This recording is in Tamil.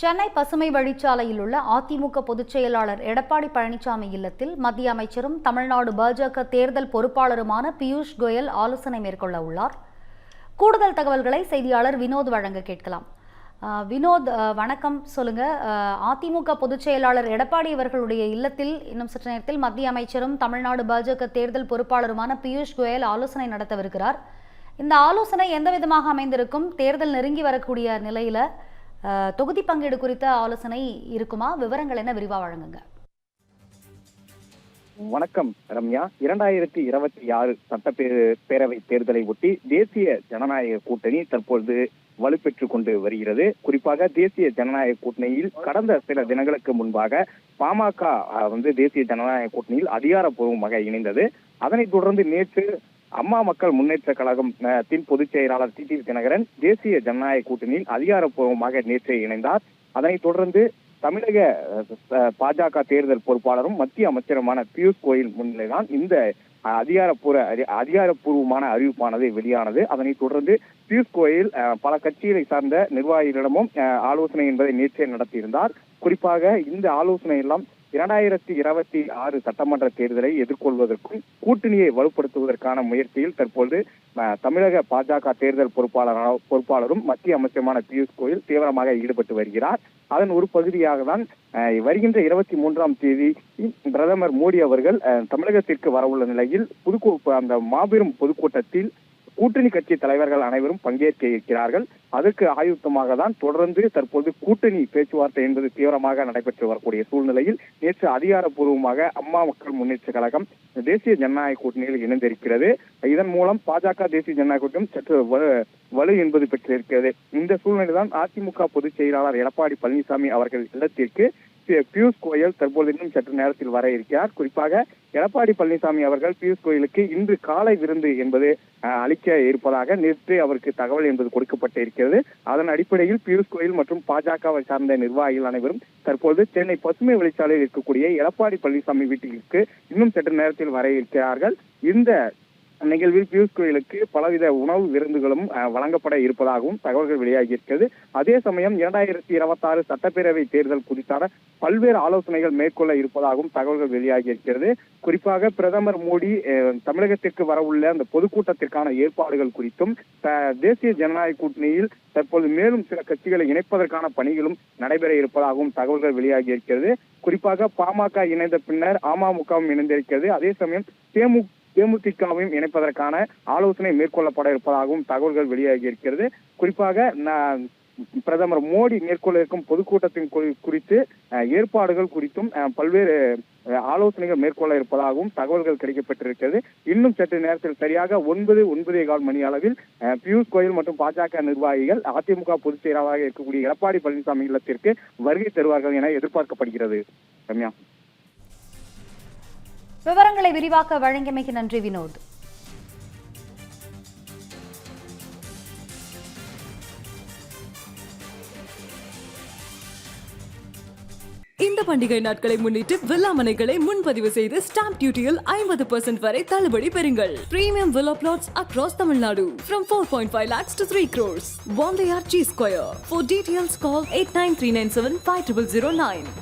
சென்னை பசுமை வழிச்சாலையில் உள்ள அதிமுக பொதுச் செயலாளர் எடப்பாடி பழனிசாமி இல்லத்தில் மத்திய அமைச்சரும் தமிழ்நாடு பாஜக தேர்தல் பொறுப்பாளருமான பியூஷ் கோயல் ஆலோசனை மேற்கொள்ள உள்ளார். கூடுதல் தகவல்களை செய்தியாளர் வினோத் வழங்க கேட்கலாம். வினோத், வணக்கம். சொல்லுங்க. அதிமுக பொதுச் செயலாளர் எடப்பாடி அவர்களுடைய இல்லத்தில் இன்னும் சற்று நேரத்தில் மத்திய அமைச்சரும் தமிழ்நாடு பாஜக தேர்தல் பொறுப்பாளருமான பியூஷ் கோயல் ஆலோசனை நடத்தவிருக்கிறார். இந்த ஆலோசனை எந்த விதமாக அமைந்திருக்கும்? தேர்தல் நெருங்கி வரக்கூடிய நிலையில தொகுதி பங்கீடு குறித்த ஆலோசனை இருக்குமா? விவரங்கள் என்ன, விரிவா வழங்குங்க. வணக்கம் ரம்யா. 2026 சட்டப்பேரவை தேர்தலை ஒட்டி தேசிய ஜனநாயக கூட்டணி தற்பொழுது வலுப்பெற்றுக் கொண்டு வருகிறது. குறிப்பாக தேசிய ஜனநாயக கூட்டணியில் கடந்த சில தினங்களுக்கு முன்பாக பாமக தேசிய ஜனநாயக கூட்டணியில் அதிகாரப்பூர்வமாக இணைந்தது. அதனைத் தொடர்ந்து நேற்று அம்மா மக்கள் முன்னேற்ற கழகத்தின் பொதுச் செயலாளர் டிடிவி தினகரன் தேசிய ஜனநாயக கூட்டணியில் அதிகாரப்பூர்வமாக நேற்று இணைந்தார். அதனைத் தொடர்ந்து தமிழக பாஜக தேர்தல் பொறுப்பாளரும் மத்திய அமைச்சருமான பியூஷ் கோயல் முன்னிலைதான் இந்த அதிகாரப்பூர்வமான அறிவிப்பானது வெளியானது. அதனைத் தொடர்ந்து பியூஷ் கோயல் பல கட்சிகளை சார்ந்த நிர்வாகிகளிடமும் ஆலோசனை என்பதை நேற்றே நடத்தியிருந்தார். குறிப்பாக இந்த ஆலோசனை எல்லாம் 2026 சட்டமன்ற தேர்தலை எதிர்கொள்வதற்கும் கூட்டணியை வலுப்படுத்துவதற்கான முயற்சியில் தற்போது தமிழக பாஜக தேர்தல் பொறுப்பாளரும் மத்திய அமைச்சருமான பியூஷ் கோயல் தீவிரமாக ஈடுபட்டு வருகிறார். அதன் ஒரு பகுதியாக தான் வருகின்ற 23ஆம் தேதி பிரதமர் மோடி அவர்கள் தமிழகத்திற்கு வரவுள்ள நிலையில் அந்த மாபெரும் பொதுக்கூட்டத்தில் கூட்டணி கட்சி தலைவர்கள் அனைவரும் பங்கேற்க இருக்கிறார்கள். அதற்கு ஆயுத்தமாக தான் தொடர்ந்து தற்போது கூட்டணி பேச்சுவார்த்தை என்பது தீவிரமாக நடைபெற்று வரக்கூடிய சூழ்நிலையில் நேற்று அதிகாரப்பூர்வமாக அம்மா மக்கள் முன்னேற்ற கழகம் தேசிய ஜனநாயக கூட்டணியில் இணைந்திருக்கிறது. இதன் மூலம் பாஜக தேசிய ஜனநாயக கூட்டணி சற்று வலு என்பது பெற்றிருக்கிறது. இந்த சூழ்நிலைதான் அதிமுக பொதுச் செயலாளர் எடப்பாடி பழனிசாமி அவர்கள் இல்லத்திற்கு பியூஷ் கோயல் தற்போது இன்னும் சற்று நேரத்தில் வர இருக்கிறார். குறிப்பாக எடப்பாடி பழனிசாமி அவர்கள் பியூஷ் கோயலுக்கு இன்று காலை விருந்து என்பது அளிக்க இருப்பதாக நேற்று அவருக்கு தகவல் என்பது கொடுக்கப்பட்டு இருக்கிறது. அதன் அடிப்படையில் பியூஷ் கோயல் மற்றும் பாஜகவை சார்ந்த நிர்வாகிகள் அனைவரும் தற்போது சென்னை பசுமை வழிச்சாலையில் இருக்கக்கூடிய எடப்பாடி பழனிசாமி வீட்டிற்கு இன்னும் சற்று நேரத்தில் வர இருக்கிறார்கள். இந்த நிகழ்வில் பியூஷ் கோயலுக்கு பலவித உணவு விருந்துகளும் வழங்கப்பட இருப்பதாகவும் தகவல்கள் வெளியாகி இருக்கிறது. அதே சமயம் 2026 சட்டப்பேரவை தேர்தல் குறித்தான பல்வேறு ஆலோசனைகள் மேற்கொள்ள இருப்பதாகவும் தகவல்கள் வெளியாகி இருக்கிறது. குறிப்பாக பிரதமர் மோடி தமிழகத்திற்கு வரவுள்ள அந்த பொதுக்கூட்டத்திற்கான ஏற்பாடுகள் குறித்தும் தேசிய ஜனநாயக கூட்டணியில் தற்போது மேலும் சில கட்சிகளை இணைப்பதற்கான பணிகளும் நடைபெற இருப்பதாகவும் தகவல்கள் வெளியாகி இருக்கிறது. குறிப்பாக பாமக இணைந்த பின்னர் அமமுகவும் இணைந்திருக்கிறது. அதே சமயம் தேமுதிகவும் இணைப்பதற்கான ஆலோசனை மேற்கொள்ளப்பட இருப்பதாகவும் தகவல்கள் வெளியாகி இருக்கிறது. குறிப்பாக பிரதமர் மோடி மேற்கொள்ள இருக்கும் பொதுக்கூட்டத்தின் குறித்து ஏற்பாடுகள் குறித்தும் பல்வேறு ஆலோசனைகள் மேற்கொள்ள இருப்பதாகவும் தகவல்கள் கிடைக்கப்பட்டிருக்கிறது. இன்னும் சற்று நேரத்தில் சரியாக 9:15 மணி அளவில் பியூஷ் கோயல் மற்றும் பாஜக நிர்வாகிகள் அதிமுக பொதுச் செயலாளராக இருக்கக்கூடிய எடப்பாடி பழனிசாமி இல்லத்திற்கு வருகை தருவார்கள் என எதிர்பார்க்கப்படுகிறது. ரம்யா, விவரங்களை விரிவாக்க வழங்கியமைக்கு நன்றி வினோத். இந்த பண்டிகை நாட்களை முன்னிட்டு வில்லா மனைகளை முன்பதிவு செய்து ஸ்டாம்ப் டியூட்டியில் 50% வரை தள்ளுபடி பெறுங்கள். Premium villa flats across Tamil Nadu from 4.5 lakhs to 3 crores. One layer G Square. For details call 8939750009.